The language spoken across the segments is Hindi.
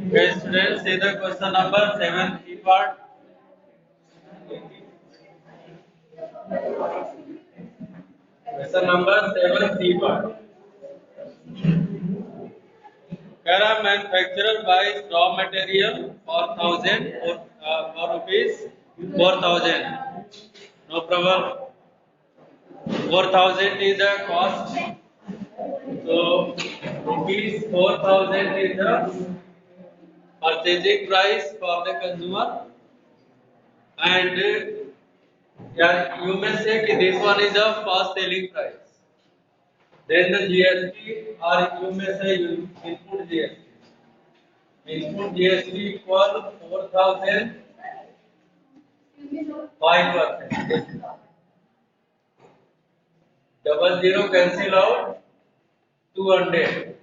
Okay, students, see the question number 7 C part. Question number 7 C part. Kara manufacturer buys raw material for 1000 for rupees 4000. No problem. 4000 is the cost. So rupees 4000 is the purchasing price for the consumer, and yeah, you may say that this one is the first selling price. Then the GST, or you may say input GST. Input GST equal 4000 5%. Double zero cancel out 200.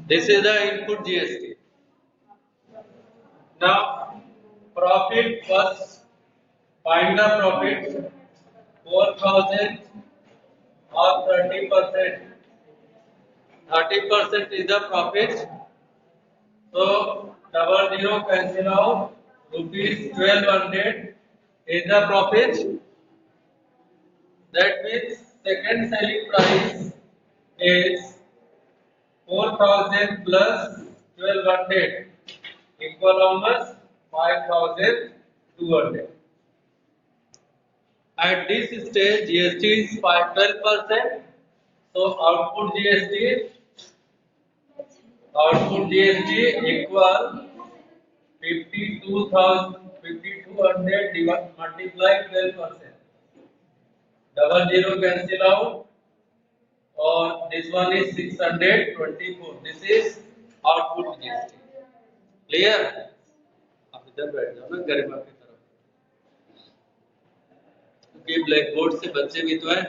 This is the input GST. Now profit first. Find the profit 4000 or 30%. 30% is the profit. So double zero cancel out. Rupees 1200 is the profit. That means second selling price is 4000 plus 1200 equal how much? 5200. At this stage GST is 12%. So output GST equal 5200 multiply 12%. Double zero cancel out, और this one is 624. This is output GST. Clear? आप इधर बैठ जाओ ना गरिमा की तरफ, क्योंकि ब्लैक बोर्ड से बच्चे भी तो हैं.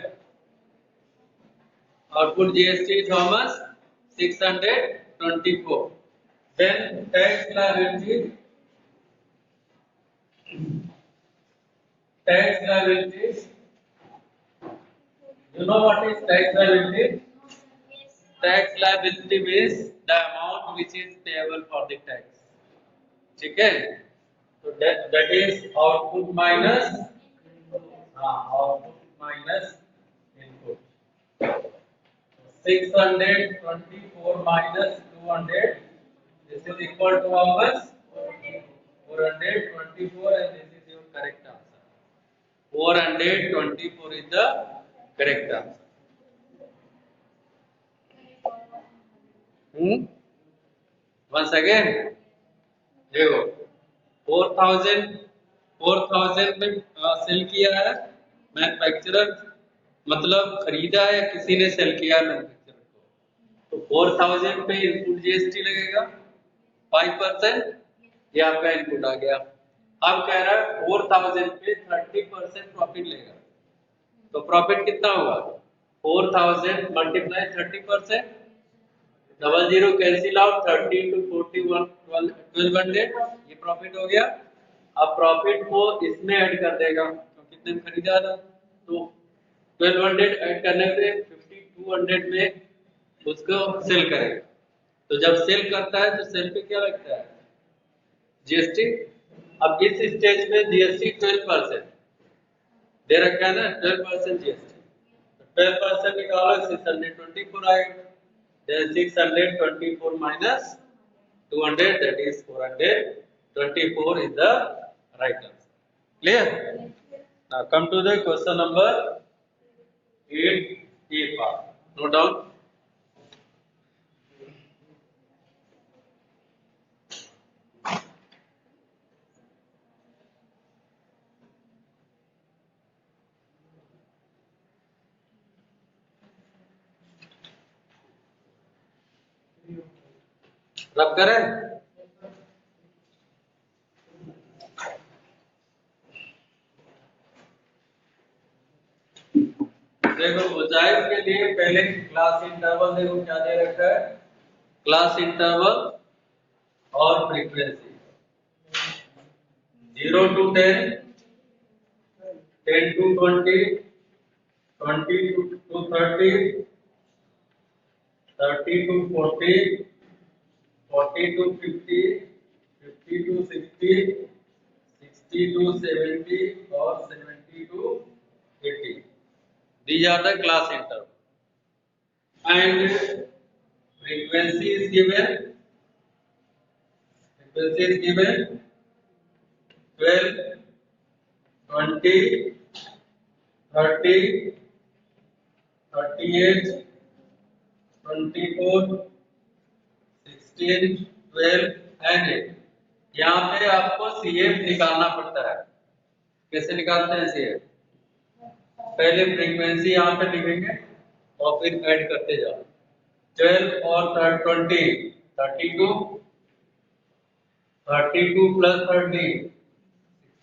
Output GST is how much? 624. Then tax liability. Tax liabilities. You know what is tax liability? Tax liability means the amount which is payable for the tax. ठीक है? So that is output minus input. 624 minus 200. This is equal to how much? 424, and this is your correct answer. 424 is the correct answer. Once again, देखो 4000 में सेल किया है मैन्युफैक्चरर, मतलब खरीदा है या किसी ने सेल किया मैन्युफैक्चरर को, तो 4000 पे इनपुट जीएसटी लगेगा 5%. ये आपका इनपुट आ गया. अब कह रहा है 4000 पे 30% प्रॉफिट लेगा, तो प्रॉफिट कितना होगा? 4000 multiply 30%. Double zero cancel out, 30 to 41 1200. ये प्रॉफिट हो गया. अब प्रॉफिट को इसमें ऐड कर देगा, तो कितने में खरीदा था, तो 1200 ऐड करने से 5200 में उसको सेल करेगा. तो जब सेल करता है तो सेल पे क्या लगता है? जीएसटी. अब इस स्टेज में जीएसटी 12% दे रखा है ना, 12% जीएसटी. तो 12% निकालो, 624 आएगा. Then 624 minus 200, that is 424 is the right answer. Clear? Now come to the question number 8A part. Note down. रब करें. देखो मुजाहिद के लिए पहले क्लास इंटरवल देखो क्या दे रखा है. क्लास इंटरवल और frequency 0 to 10, 10 to 20, 20 to 30, 30 to 40, 40 to 50, 50 to 60, 60 to 70 or 70 to 80. These are the class interval. And frequency is given. Frequency is given 12, 20, 30, 38, 24, 16, 12 and 8. यहाँ पे आपको CF निकालना पड़ता है। कैसे निकालते हैं CF? पहले फ्रीक्वेंसी यहाँ पे लिखेंगे और फिर ऐड करते जाओ। 12 और 20, 32, 32 plus 30,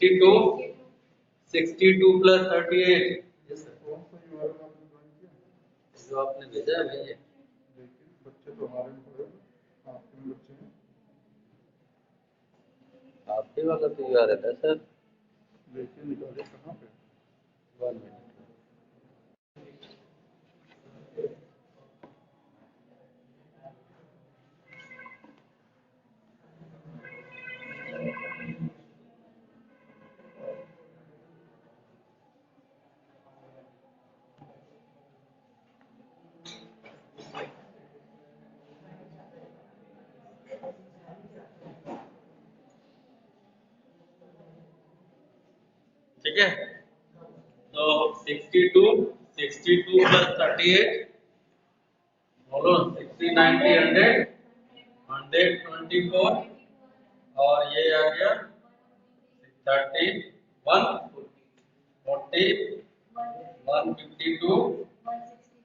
62, 62 plus 38। जो आपने भेजा है भैया, बच्चे तो हमारे में पढ़े, आपके में बच्चे हैं। आपके वाला तो यार है सर। देखिए निकाले कहाँ पे। 1 मिनट। ठीक है, तो 62 plus 38 बोलो 60, 90, 100, 124 और ये आ गया 30, 1, 40, 152,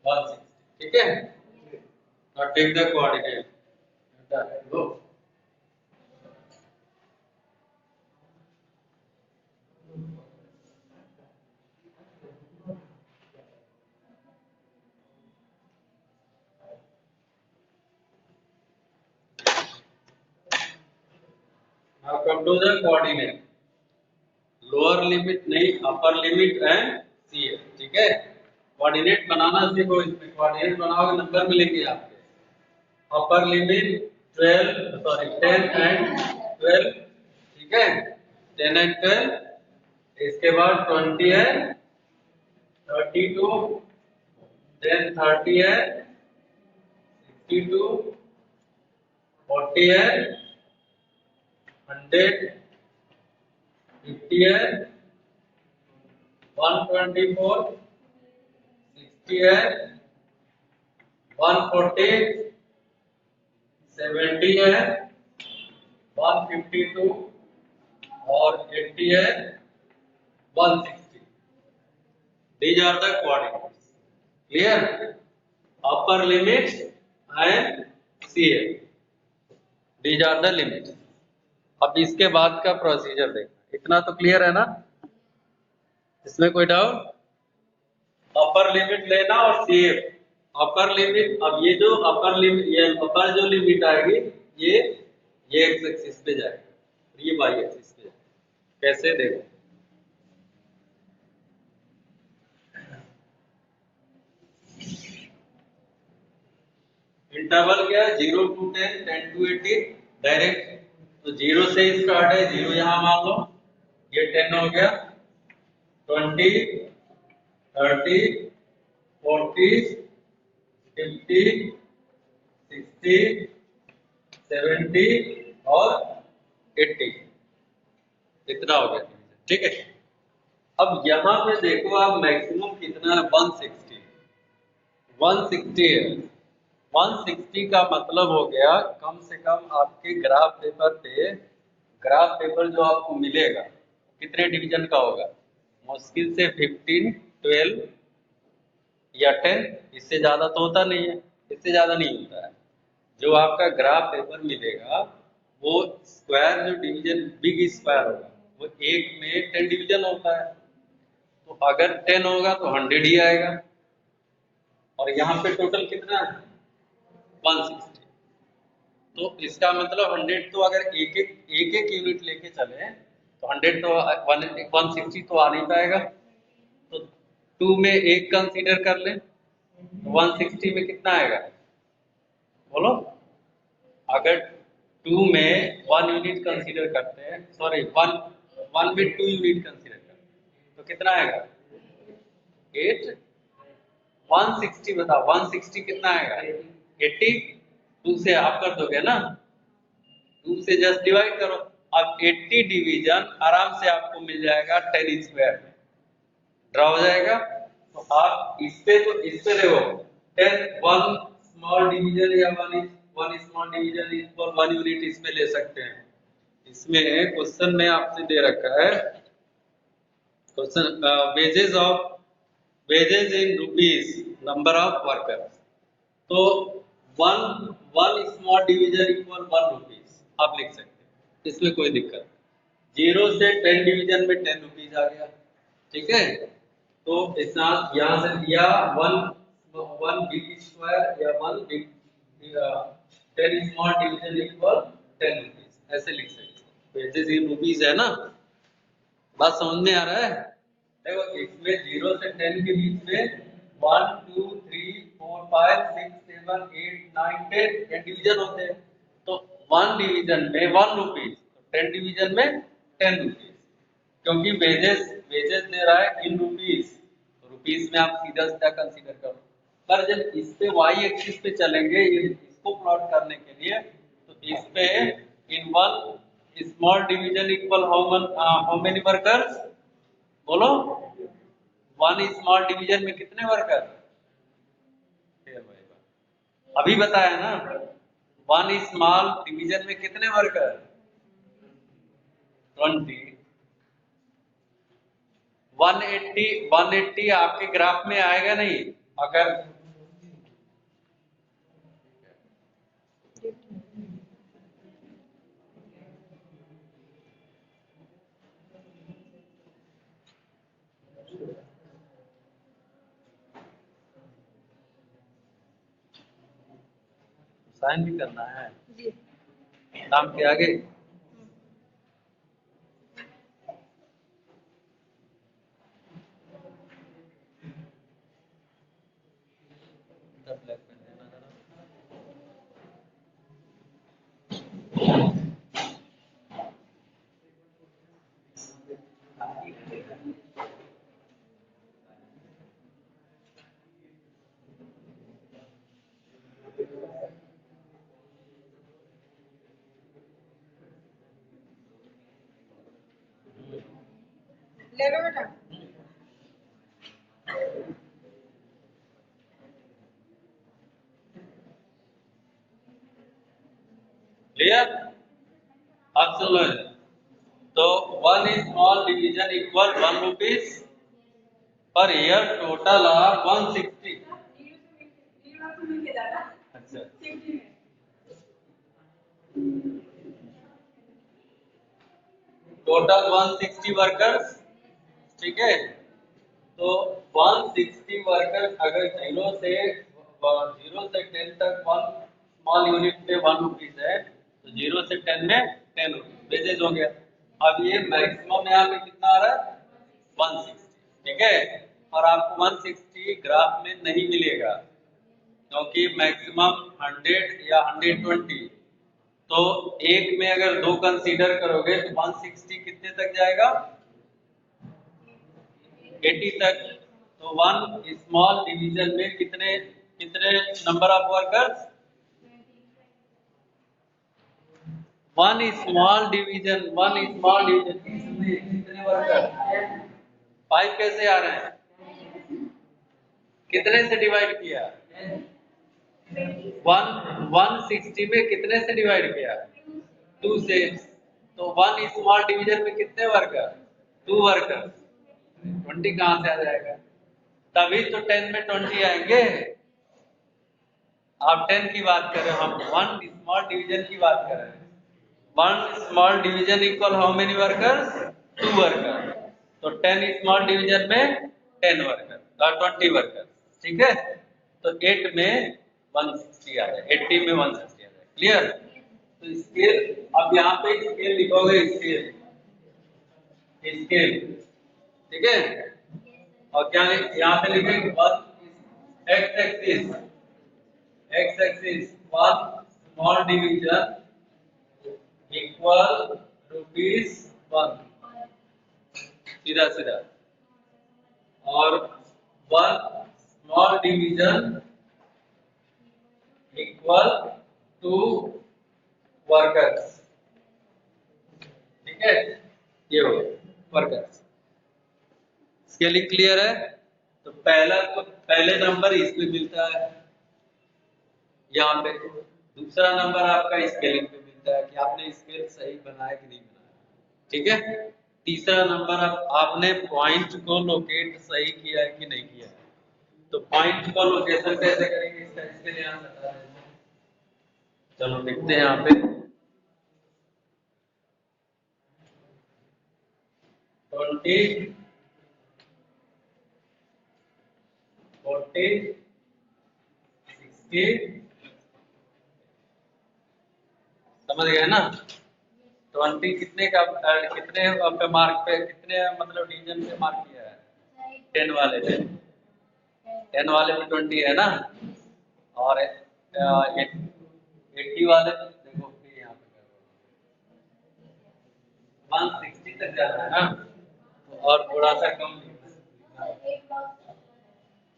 160। ठीक है, now take the coordinate. Go. Now come to the coordinate. Lower limit नहीं, अपर लिमिट एंड CF। ठीक है, कोऑर्डिनेट बनाना सीखो। इसमें कोऑर्डिनेट बनाओगे नंबर मिलेंगे आपके। Upper limit 10 and 12। ठीक है, 10 एंड 12। इसके बाद 20 है, 32, देन 30 है, 62, 40 है, 100, 50 है, 124, 60 है, 140, 70 है, 152 और 80 है, 160। These are the coordinates. Clear? Upper limits and CF. These are the limits. अब इसके बाद का प्रोसीजर देखना। इतना तो क्लियर है ना? इसमें कोई डाउट? अपर लिमिट लेना और CF। अपर लिमिट, अब ये जो अपर लिमिट, ये अपर जो लिमिट आएगी ये एक्स एक्सिस पे जाएगा और ये वाई एक्सिस पे जाएगा। कैसे देखो, इंटरवल क्या है? 0 to 10, 10 to 80 डायरेक्ट। तो 0 से स्टार्ट है, 0 यहां मान लो, ये 10 हो गया, 20, 30, 40, 50, 60, 70 और 80। इतना हो गया। ठीक है, अब यहां पे देखो आप मैक्सिमम कितना है? 160। 160 है। 160 का मतलब हो गया कम से कम आपके ग्राफ पेपर जो आपको मिलेगा कितने डिवीजन का होगा? मुश्किल से 15, 12 या 10। इससे ज्यादा तो होता नहीं है, इससे ज्यादा नहीं होता है। जो आपका ग्राफ पेपर मिलेगा वो स्क्वायर जो डिवीजन बिग स्क्वायर होगा वो एक में 10 डिवीजन होता है। तो अगर 10 होगा तो 100 ही आएगा। और यहाँ पे टोटल कितना है? 160। तो इसका मतलब 100 तो अगर एक एक यूनिट लेके चले तो 100 तो 160 तो आ नहीं पाएगा। तो 2 में एक कंसीडर कर ले तो 160 में कितना आएगा? बोलो। अगर 2 में 1 यूनिट कंसीडर करते हैं, सॉरी 1 में 2 यूनिट कंसीडर करते हैं, तो कितना आएगा 8। 160 बताओ, 160 कितना आएगा 80। 2 से आप कर दोगे ना, 2 से जस्ट डिवाइड करो। अब 80 डिवीजन आराम से आपको मिल जाएगा 10 स्क्वायर में, ड्रा हो जाएगा। तो आप इस पे देखो 10 1 स्मॉल डिवीजन या 1 स्मॉल डिवीजन इक्वल 1 यूनिट इस पे ले सकते हैं। इसमें क्वेश्चन में आपसे दे रखा है question wages in rupees number of workers. तो one small division equal 1 rupees आप लिख सकते हैं, इसमें कोई दिक्कत नहीं। 0 से 10 डिवीजन में 10 रुपीस आ गया, ठीक है। तो इतना यहाँ से दिया 1 बिग स्क्वायर या 10 स्मॉल डिवीजन इक्वल 10 रुपीस, ऐसे लिख सकते हैं। वेजेस इन रुपीस है ना, बात समझ में आ रहा है। देखो इसमें 0 से 10 के बीच में 1 2 3 4 5 6 7 8 9 10 डिवीजन होते हैं। तो 1 डिवीजन में 1 रुपीस, 10 डिवीजन में 10 रुपीस, क्योंकि वेजेस दे रहा है इन रुपीस, तो रुपीस में आप सीधा सीधा कंसीडर करो। पर जब इस पे वाई एक्सिस पे चलेंगे इसको प्लॉट करने के लिए, तो इस पे इन 1 small division equal how many workers, बोलो 1 स्मॉल डिवीजन में कितने वर्कर, अभी बताया ना 1 स्मॉल डिवीजन में कितने वर्कर 20। 180 आपके ग्राफ में आएगा नहीं अगर साइन भी करना है जी, नाम के आगे। ब्लैक पेन देना ले लो बेटा। क्लियर, अब सुन लो। तो 1 small division equal 1 rupees per year, total are 160। अच्छा, टोटल 160 वर्कर्स, ठीक है। तो 160 वर्कर्स अगर 0 से 10 तक 1 स्मॉल यूनिट में 1 रुपीस है, तो 0 से 10 में 10 रुपीस वेजेज हो गया। अब ये मैक्सिमम यहाँ पे कितना आ रहा है 160, ठीक है। और आपको 160 ग्राफ में नहीं मिलेगा क्योंकि मैक्सिमम 100 या 120, तो एक में अगर 2 कंसीडर करोगे तो 160 कितने तक जाएगा 80 तक। तो 1 स्मॉल डिवीजन में कितने कितने number of workers, 1 small division इसमें कितने वर्कर 5 कैसे आ रहे हैं, कितने से डिवाइड किया 160 में कितने से डिवाइड किया 2 से। तो 1 स्मॉल डिवीजन में कितने वर्कर 2 वर्कर, 20 कहां से आ जाएगा, तभी तो 10 में 20 आएंगे। आप 10 की बात कर रहे हो, हम 1 स्मॉल डिवीजन की बात कर रहे हैं। 1 small division equal how many workers 2 worker, तो 10 स्मॉल डिवीजन में 10 वर्कर और 20 वर्कर, ठीक है। तो 8 में 160 आ जाए, 80 में 160 आ जाए, क्लियर। तो स्केल, अब यहाँ पे स्केल लिखोगे, स्केल ठीक है। और क्या यहाँ पे लिखेंगे X axis 1 small division equal ₹1 सीधा सीधा, और 1 small division equal two workers. ठीक है, ये हो वर्कर्स। स्केलिंग क्लियर है? तो पहले नंबर इसमें मिलता है यहाँ पे, दूसरा नंबर आपका स्केलिंग पे मिलता है कि आपने स्केल सही बनाया कि नहीं बनाया। ठीक है, तीसरा नंबर आपने पॉइंट को लोकेट सही किया है कि नहीं किया है। तो पॉइंट को लोकेशन कैसे करेंगे इसका, इसके लिए हम बता रहे हैं। चलो देखते हैं यहाँ पे 20, 40, 60, समझ गए ना? 20 कितने पे मार्क पे, कितने मतलब डिवीजन पे मार्क किया है? 10 वाले पे, 10 वाले पे 20 है ना, और 80 वाले पे देखो फिर यहाँ पे 160 तक जाना है ना, तो और थोड़ा सा कम लिखना है।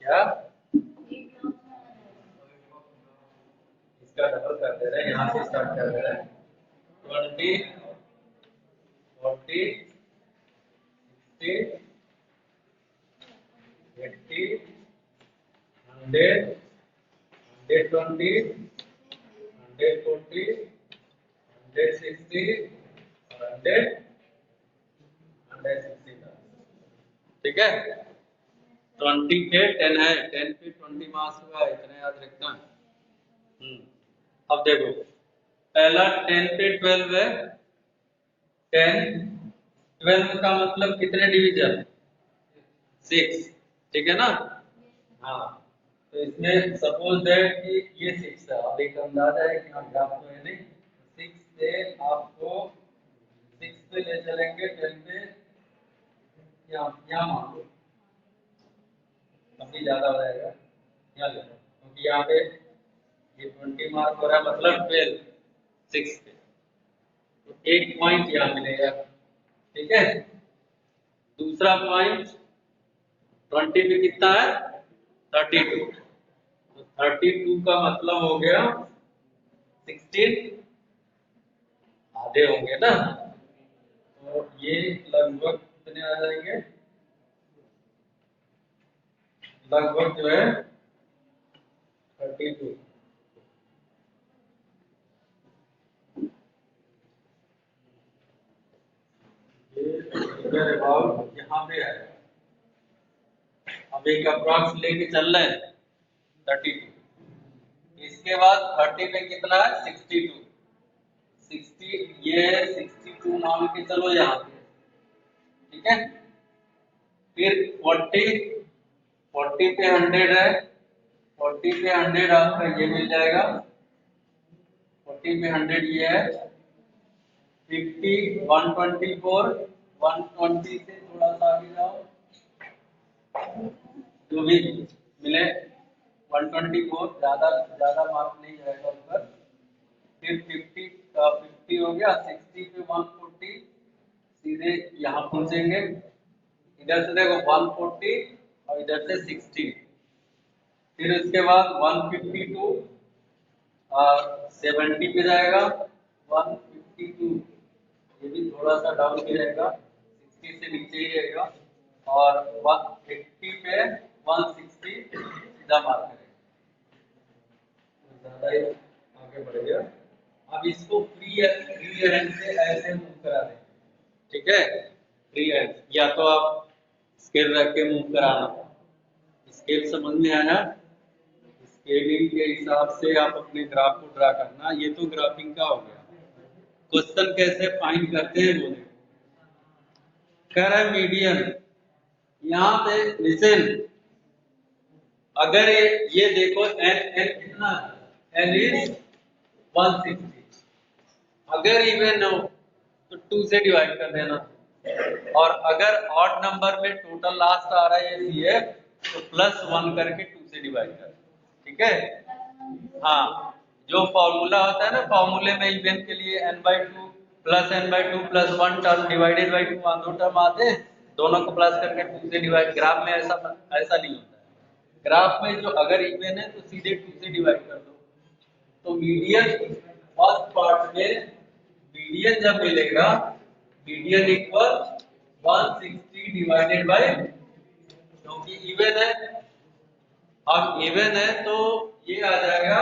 क्या इसका डबल कर दे रहे हैं, यहाँ से स्टार्ट कर दे रहे हैं। 20, 40, 60, 80, 100, 120, 140, 160, 100, 160। ठीक है, 20 पे 10 है, 10 पे 20 मार्क्स हुआ, इतना याद रखना। अब देखो पहला 10 पे 12 है, 10 12 का मतलब कितने डिवीजन? 6। ठीक है ना? हाँ, तो इसमें सपोज दैट कि ये 6 है। अब एक अंदाजा है कि हाँ ग्राफ तो है नहीं, 6 से आपको 6 पे ले चलेंगे, 10 पे यहाँ मान लो, काफी ज्यादा हो जाएगा, यहाँ ले लो, क्योंकि यहाँ पे ये 20 मार्क हो रहा है, मतलब 12 6 पे, तो एक पॉइंट यहाँ मिलेगा। ठीक है, दूसरा पॉइंट 20 पे कितना है? 32, तो 32 का मतलब हो गया 16, आधे होंगे ना, तो ये लगभग कितने आ जाएंगे? लगभग जो है 32। ये फिगर अबाउट यहाँ पे है। अब एक अप्रॉक्स लेके चल रहे हैं 32, इसके बाद 30 पे कितना है? 62, 60, ये 62 मान के चलो यहाँ पे। ठीक है, फिर 40 पे 100 है, 40 पे 100 आपका ये मिल जाएगा, 40 पे 100 ये है, 50, 124, 120 से थोड़ा सा आगे जाओ, जो भी मिले 124, ज्यादा ज्यादा मार्क नहीं जाएगा ऊपर। फिर 50 का 50 हो गया, 60 पे 140, सीधे यहाँ पहुंचेंगे, इधर से देखो 140 और इधर से 60, फिर उसके बाद 152 और 70 पे जाएगा, 152 ये भी थोड़ा सा डाउन ही रहेगा, 60 से नीचे ही रहेगा, और 180 पे 160 सीधा मार करेगा, ज्यादा ही आगे बढ़ गया। अब इसको फ्री हैंड से ऐसे मूव करा दें। ठीक है, फ्री हैंड, या तो आप स्केल रख के मूव कराना, स्केल समझ में आया? स्केलिंग के हिसाब से आप अपने ग्राफ को ड्रा करना। ये तो ग्राफिंग का हो गया। क्वेश्चन कैसे फाइंड करते हैं वो देखो, कह रहा है मीडियन। यहाँ पे लिसन, अगर ये देखो एन कितना है? एन इज 160, अगर इवन हो तो 2 से डिवाइड कर देना, और अगर ऑड नंबर में टोटल लास्ट आ रहा है ये सीएफ, तो +1 करके 2 से डिवाइड कर। ठीक है, हाँ, जो फॉर्मूला होता है ना, फॉर्मूले में इवन के लिए n/2 plus n by 2 plus 1 term divided by 2, वहाँ 2 टर्म आते हैं, दोनों को प्लस करके 2 से डिवाइड। ग्राफ में ऐसा नहीं होता है। ग्राफ में जो अगर इवन है तो सीधे 2 से डिवाइड कर दो। तो मीडियन फर्स्ट पार्ट में मीडियन जब मिलेगा, मीडियन इक्वल 160 डिवाइडेड बाई, क्योंकि इवन है, अब इवन है तो ये आ जाएगा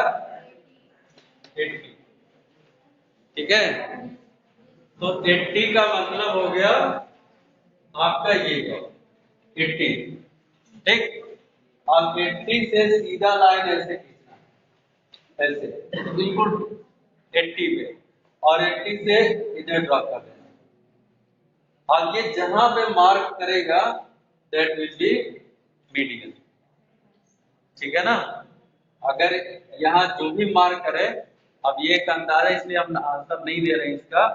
80। ठीक है, तो 80 का मतलब हो गया आपका ये 80। ठीक, अब 80 से सीधा लाइन ऐसे खींचना, ऐसे बिल्कुल 80 पे, और 80 से इधर ड्रॉ कर देना। और ये जहां पे मार्क करेगा दैट विल बी मीडियन। ठीक है ना, अगर यहाँ जो भी मार्क करे, अब ये एक अंदाजा इसलिए हम आंसर नहीं दे रहे हैं इसका,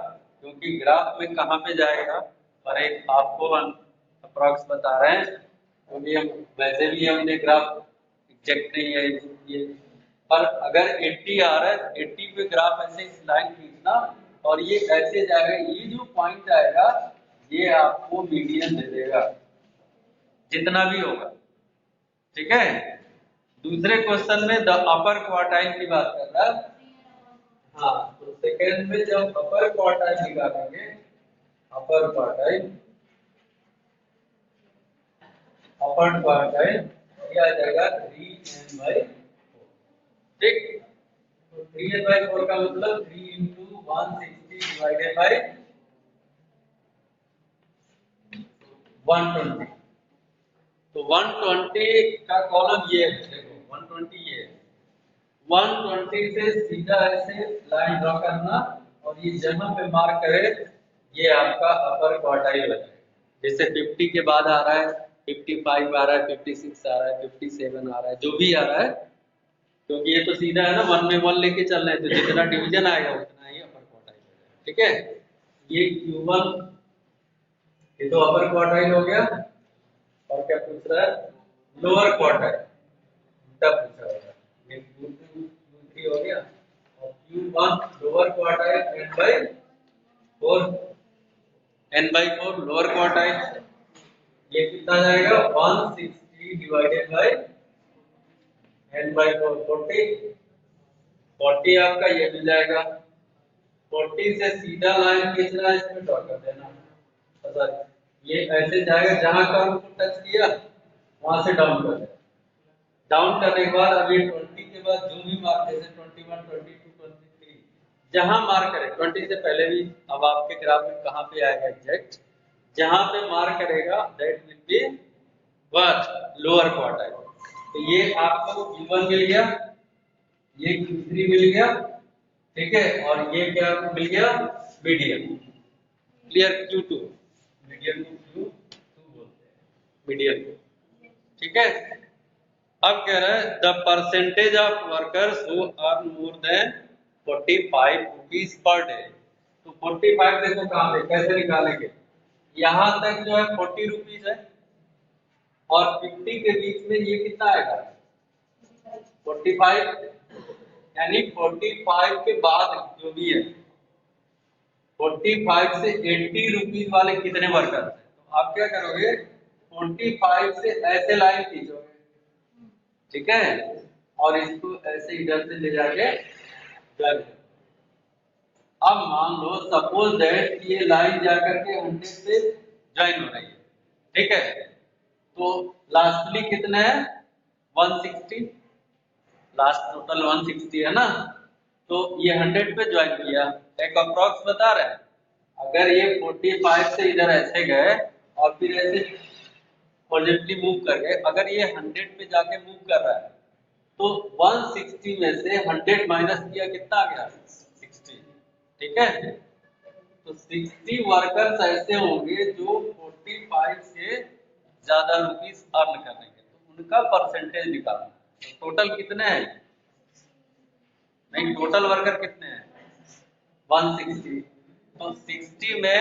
क्योंकि ग्राफ में कहाँ पे जाएगा, पर एक आपको अप्रॉक्स बता रहे हैं, क्योंकि हम वैसे भी हमने ग्राफ एग्जैक्ट नहीं है ये, पर अगर 80 आ रहा है 80 पे ग्राफ ऐसे इस लाइन खींचना, और ये ऐसे जाएगा, ये जो पॉइंट आएगा ये आपको मीडियन दे देगा जितना भी होगा। ठीक है, दूसरे क्वेश्चन में द अपर क्वार्टाइल की बात कर रहा है। हाँ, तो सेकंड में जब अपर क्वार्टाइल निकालेंगे, अपर क्वार्टाइल ये आ जाएगा 3n/4। ठीक, तो 3n/4 का मतलब 3 into 160 डिवाइडेड बाई 120। तो 120 का कॉलम ये है, देखो 120 ये है, 120 से सीधा ऐसे लाइन ड्रॉ करना, और ये जहां पे मार्क करे ये आपका अपर क्वार्टाइल है। जैसे 50 के बाद आ रहा है, 55 आ रहा है, 56 आ रहा है, 57 आ रहा है, जो भी आ रहा है, क्योंकि ये तो सीधा है ना, 1 में 1 लेके चल रहे हैं, तो जितना डिवीजन आएगा उतना ही अपर क्वार्टाइल हो जाएगा। ठीक है, ये Q1 ये तो अपर क्वार्टाइल हो गया, और क्या पूछ रहा है, लोअर क्वार्टाइल तब पूछा होगा। ये Q2 हो गया, और Q1 lower quartile n/4 lower quartile, ये कितना जाएगा 160 डिवाइडेड बाई n/4 40 आपका ये मिल जाएगा। 40 से सीधा लाइन खींचना है, इसमें ड्रॉ कर देना, सर ये ऐसे जाएगा, जहां कर्व को टच किया वहां से डाउन कर देना। डाउन करने के बाद अभी 20 के बाद जो भी मार्क, जैसे 21 22 23 जहां मार्क करे, 20 से पहले भी, अब आपके ग्राफ में कहां पे आएगा एग्जैक्ट, जहां पे मार्क करेगा that will be what, lower quartile. तो ये आपको Q1 मिल गया, ये Q3 मिल गया। ठीक है, और ये क्या मिल गया, मीडियन। क्लियर, Q2 मीडियन को Q2 बोलते हैं, मीडियन को। ठीक है, अब कह रहा है the percentage of workers who earn more than 45 rupees per day. तो 45 देखो कहां पे, कैसे निकालेंगे, यहां तक जो है 40 रुपीज है, और 50 के बीच में ये कितना आएगा 45, यानी 45 के बाद जो भी है, 45 से 80 रुपीज वाले कितने वर्कर हैं, तो आप क्या करोगे, 45 से ऐसे लाइन खींचोगे। ठीक है, और इसको ऐसे इधर से ले जाके ज्वाइन। अब मान लो सपोज दैट ये लाइन जाकर के 100 से ज्वाइन हो रही है। ठीक है, तो लास्टली कितना है 160, लास्ट टोटल 160 है ना, तो ये 100 पे ज्वाइन किया, एक अप्रॉक्स बता रहे हैं। अगर ये 45 से इधर ऐसे गए और फिर ऐसे पॉजिटिवली मूव कर गए, अगर ये 100 पे जाके मूव कर रहा है, तो 160 में से 100 माइनस किया, कितना आ गया 60। ठीक है, तो 60 वर्कर्स ऐसे होंगे जो 45 से ज्यादा रुपीस अर्न करेंगे, तो उनका परसेंटेज निकालना। तो टोटल कितने हैं, नहीं टोटल वर्कर कितने हैं 160, तो 60 में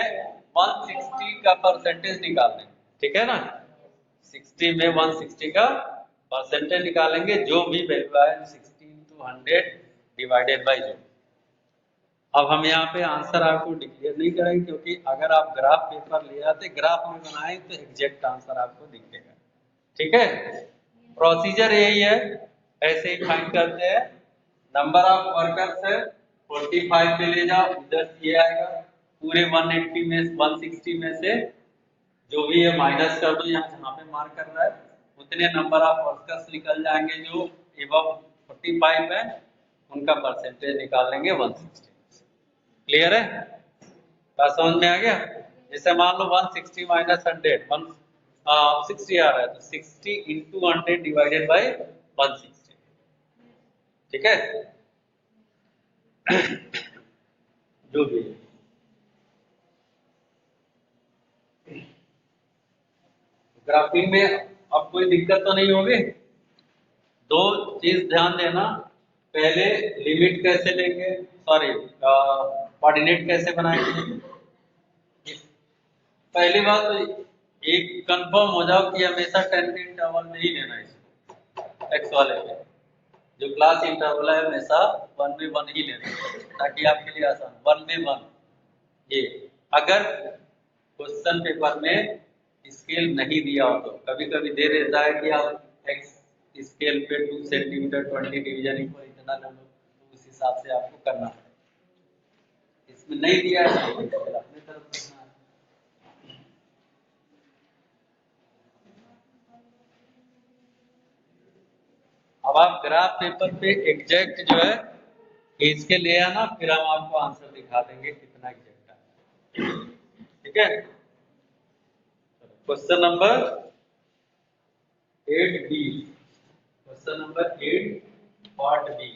160 का परसेंटेज निकालने। ठीक है ना, 60 में 160 का परसेंटेज निकालेंगे, जो भी वैल्यू आए 60 into 100 डिवाइडेड बाई जो। अब हम यहाँ पे आंसर आपको डिक्लेयर नहीं करेंगे, क्योंकि अगर आप ग्राफ पेपर ले आते ग्राफ में बनाए तो एग्जैक्ट आंसर आपको दिखेगा। ठीक है, प्रोसीजर यही है, ऐसे ही फाइंड करते हैं। नंबर ऑफ वर्कर्स है 45 पे ले जाओ, इधर ये आएगा पूरे 180 में 160 में से जो भी है माइनस कर दो, यहाँ जहाँ पे मार्क कर रहा है उतने नंबर ऑफ वर्कर्स निकल जाएंगे जो एबव 45 है, उनका परसेंटेज निकाल लेंगे 160। क्लियर है, बात समझ में आ गया? जैसे मान लो 160 माइनस 100 160 आ रहा है, तो 60 इंटू 100 डिवाइडेड बाई 160। ठीक है, जो भी ग्राफिंग में अब कोई दिक्कत तो नहीं होगी। दो चीज ध्यान देना, पहले लिमिट कैसे लेंगे, सॉरी कोऑर्डिनेट कैसे बनाएंगे। पहली बात तो एक कंफर्म हो जाओ कि हमेशा 10 के इंटरवल में ही लेना है इसको, एक्स वाले में जो क्लास इंटरवल है हमेशा 1 में 1 ही लेना है, ताकि आपके लिए आसान 1 में 1। ये अगर क्वेश्चन पेपर में स्केल नहीं दिया हो तो कभी कभी दे देता है कि आप एक्स स्केल पे 2 सेंटीमीटर 20 डिवीजन इक्वल इतना ले लो, तो उस हिसाब से आपको करना है। इसमें नहीं दिया है तो स्केल अपनी तरफ देखना है। अब आप ग्राफ पेपर पे एग्जैक्ट जो है इसके ले आना, फिर हम आपको आंसर दिखा देंगे कितना एग्जैक्ट है। ठीक है, question number 8B, question number 8 part B.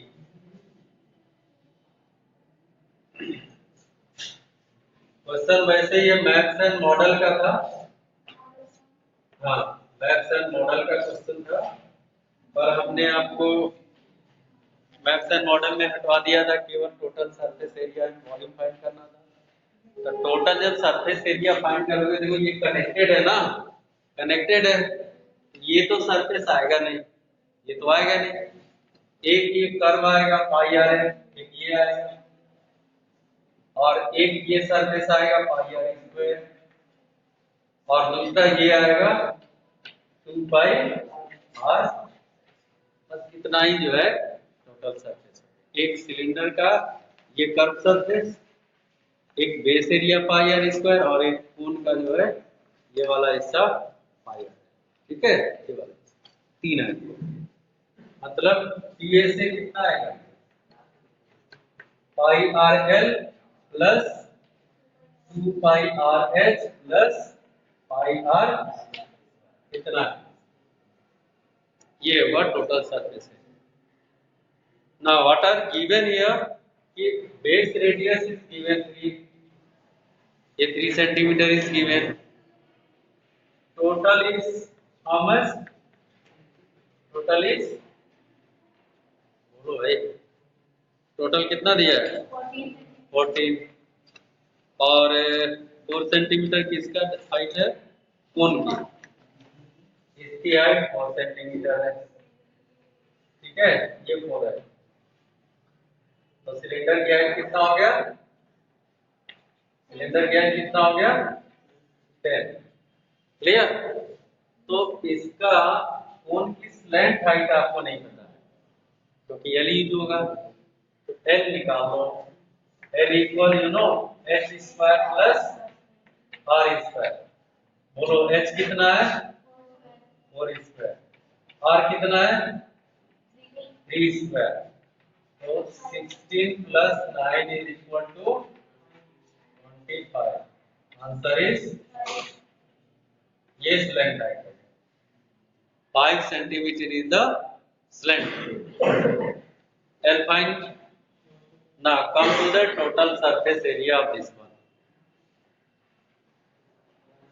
Question वैसे ये मैथ्स एंड मॉडल का था, हाँ मैथ्स एंड मॉडल का क्वेश्चन था, पर हमने आपको मैथ्स एंड मॉडल में हटवा दिया था, केवल total surface area and volume find करना था। तो टोटल जब सरफेस एरिया फाइंड करोगे, देखो ये कनेक्टेड है ना, कनेक्टेड है, ये तो सरफेस आएगा नहीं, ये तो आएगा नहीं। एक ये कर्व आएगा पाई आर है, एक ये आएगा, और एक ये सरफेस आएगा पाई आर स्क्वायर, और दूसरा ये आएगा 2 पाई आर। बस इतना ही जो है टोटल सरफेस। एक सिलेंडर का ये कर्व सरफेस, एक base area pi R square, और एक कोन का जो है ये वाला हिस्सा पाई आर। ठीक है, ये वाला 3 है, मतलब पीए से कितना आएगा pi R L plus 2 pi R H plus pi R, इतना ये हुआ टोटल सरफेस है। Now what are given here कि base radius is given 3, ये 3 centimeter is given, total is how much, total is बोलो भाई, टोटल कितना दिया है 14, और 4 सेंटीमीटर किसका हाइट है कोन की, इसकी हाइट 4 सेंटीमीटर है। ठीक है, ये 4 है, तो सिलेंडर की हाइट कितना हो गया, सिलेंडर की हाइट कितना हो गया 10। क्लियर, तो इसका कोन की स्लैंट हाइट आपको नहीं पता है, क्योंकि एल यूज होगा, तो एल निकालो, L equal you know H square plus R square. बोलो एच कितना है 4 स्क्वायर, आर कितना है 3 स्क्वायर, तो 16 प्लस 9 is equal to 25। Answer is ये स्लैंट हाइट है, 5 centimetre is the slant. L find, now come to the total surface area of this one।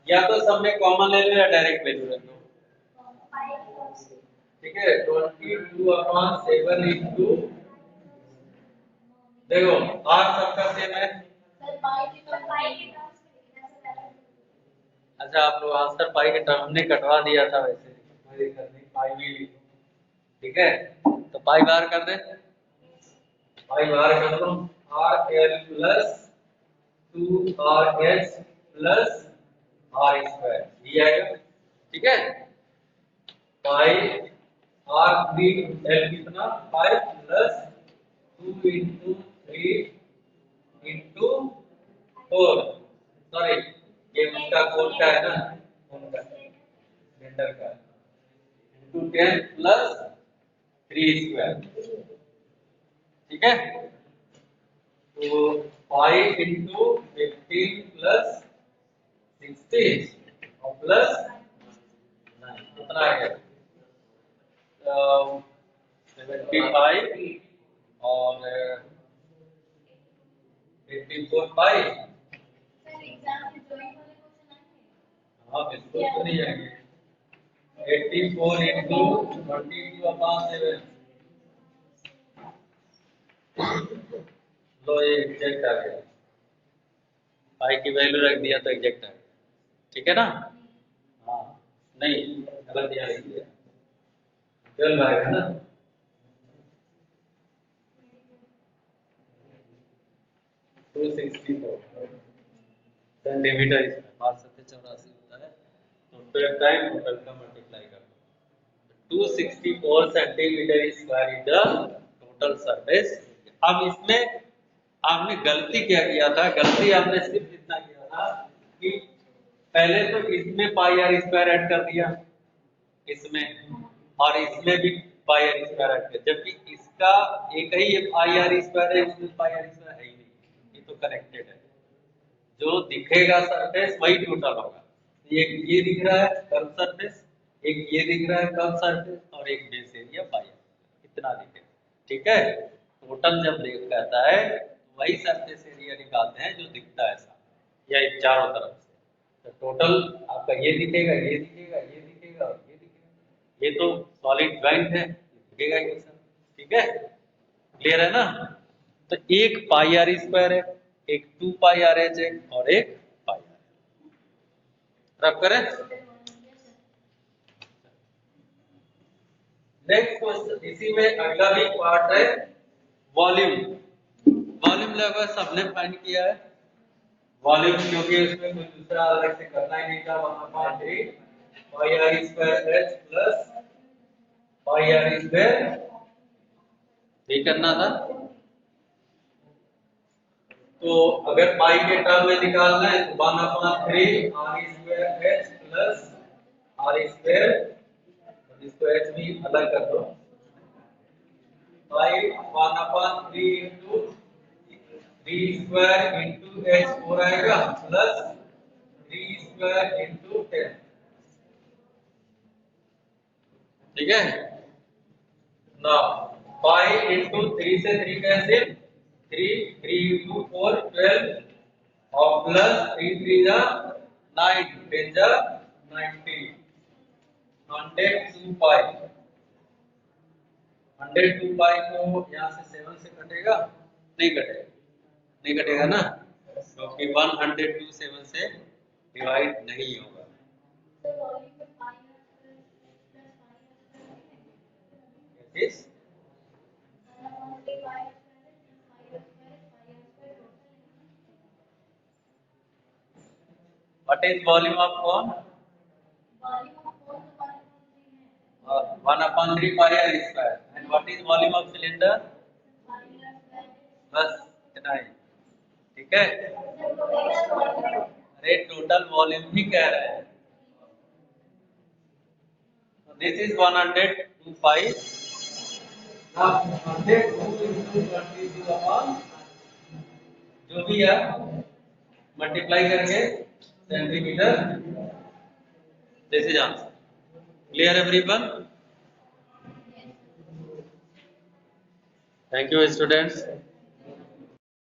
या तो सब में कॉमन ले लो या डायरेक्ट वैल्यू रख लो। ठीक है, 22/7 इंटू, देखो r सबका सेम है। अच्छा आप लोग आंसर पाई के टर्म हमने कटवा दिया था, वैसे कोई दिक्कत नहीं, पाई भी लिखो। ठीक है, तो पाई बाहर कर दे, पाई बाहर कर दो, RL plus 2RH plus R square ये आएगा। ठीक है, पाई R3 L कितना 5 प्लस 2 इंटू 3 इंटू 4, सॉरी ये उसका कोण का है ना, कोण का सेंटर का, इंटू 10 प्लस 3 स्क्वायर। ठीक है, तो 5 इंटू 15 प्लस 60 और प्लस 9 कितना आ गया 75 और 84 पाई। हाँ बिल्कुल तो नहीं आएंगे। 84 इंटू 22/7 लो ये एग्जैक्ट आ गया, पाई की वैल्यू रख दिया तो एग्जैक्ट आ गया। ठीक है ना, हाँ नहीं गलत यहाँ लिख दिया, 12 आएगा ना, 264 सेंटीमीटर इसमें 584 होता है, तो 12 टाइम टोटल का मल्टीप्लाई कर दो, 264 centimetre square is the total surface. अब इसमें आपने गलती क्या किया था, गलती आपने सिर्फ इतना किया था कि पहले तो इसमें पाई आर स्क्वायर ऐड कर दिया इसमें, और इसमें भी पाई आर स्क्वायर ऐड कर, जबकि इसका एक ही पाई आर स्क्वायर है, इसमें पाई आर स्क्वायर है ही नहीं, ये तो कनेक्टेड है। जो दिखेगा सरफेस वही टोटल होगा। एक ये दिख रहा है कर्व सरफेस, एक ये दिख रहा है कर्व सरफेस, और एक बेस एरिया पाई, इतना दिखेगा। ठीक है, टोटल जब देख कहता है तो वही सरफेस एरिया निकालते हैं जो दिखता है ऐसा, या एक चारों तरफ से, तो टोटल आपका ये दिखेगा, ये दिखेगा, ये दिखेगा और ये दिखेगा। ये तो सॉलिड ज्वाइंट है, दिखेगा ही सब। ठीक है, क्लियर है ना। तो एक पाई आर स्क्वायर है, एक 2 पाई आर एच है और एक पाई आर। रब करें नेक्स्ट क्वेश्चन, इसी में अगला भी पार्ट है वॉल्यूम। वॉल्यूम लगभग सबने फाइंड किया है वॉल्यूम, क्योंकि उसमें कुछ दूसरा अलग से करना ही नहीं था। वहां पर 3 pi R square H plus pi R square ये करना था। तो अगर पाई के टर्म में निकालना है तो 1/3 R square H plus R square, इसको एच भी अलग कर दो, pi 1/3 into 3 square into H 4 आएगा प्लस 3 स्क्वायर इंटू 10। ठीक है ना, पाई इंटू 3 से 3 कैंसिल, 3 इंटू 4 12 और प्लस 3 3 जा 9 10 जा 90, 102 पाई। 102 पाई को यहाँ से 7 से कटेगा, नहीं कटेगा, नहीं कटेगा ना, क्योंकि 102 7 से डिवाइड नहीं होगा। Yes? What is volume of cone? 1/3 pi r square. And what is volume of cylinder? बस इतना ही। ठीक है, अरे टोटल वॉल्यूम ही कह रहे हैं। This is 102 pi। Now 102 into 22 upon जो भी है मल्टीप्लाई करके centimetre, this is answer. Clear everyone? Thank you students.